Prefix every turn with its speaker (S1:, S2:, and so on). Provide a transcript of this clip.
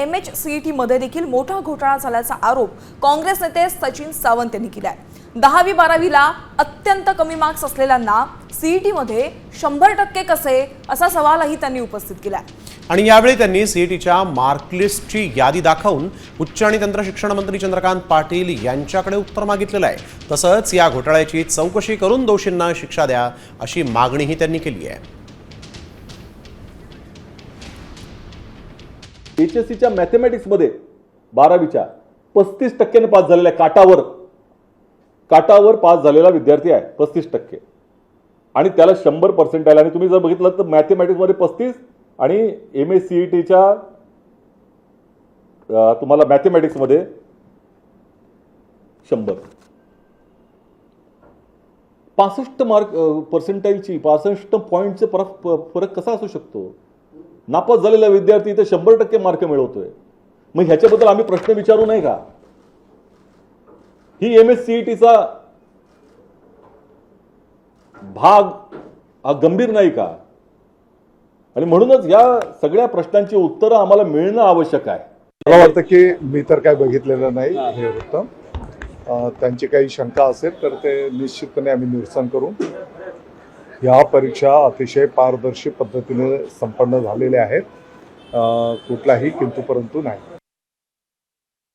S1: MHCET मध्ये देखील मोठा घोटाळा झाल्याचा आरोप काँग्रेस नेते सचिन सावंत यांनी केलाय। 10वी-12वीला अत्यंत कमी मार्क्स असलेल्यांना सीईटी मध्ये 100% कसे असा सवालही त्यांनी उपस्थित केलाय।
S2: आणि यावेळी त्यांनी सीईटीच्या मार्कलिस्टची यादी दाखवून उच्च आणि तंत्र शिक्षण मंत्री चंद्रकांत पाटील यांच्याकडे उत्तर मागितलेलं आहे। तसंच या घोटाळ्याची चौकशी करून दोषींना शिक्षा द्या अशी मागणीही त्यांनी केली आहे।
S3: HSCच्या मॅथमॅटिक्समध्ये 12वीच्या 35% पास झालेला काटावर पास झालेला विद्यार्थी आहे 35% आणि त्याला 100% आणि तुम्ही जर बघितलं तर मॅथमॅटिक्समध्ये 35 आणि MHCETच्या तुम्हाला मॅथमॅटिक्समध्ये 100 65 मार्क पर्सेंटाईलची 65 पॉईंटचे फरक कसा असू शकतो? नापास झालेला विद्यार्थी इथे 100% मार्क मिळवतोय। मग ह्याच्याबद्दल आम्ही प्रश्न विचारू नये का? ही MHCETचा भाग हा गंभीर नाही का? आणि म्हणूनच या सगळ्या प्रश्नांची उत्तरं आम्हाला मिळणं आवश्यक आहे।
S4: मला वाटतं की मी तर काय बघितलेलं नाही हे वृत्त। त्यांची काही शंका असेल तर ते निश्चितपणे आम्ही निरसन करू। या परीक्षा अतिशय पारदर्शी पद्धतीने संपन्न झालेल्या आहेत, कुठलाही किंतु परंतु नाही।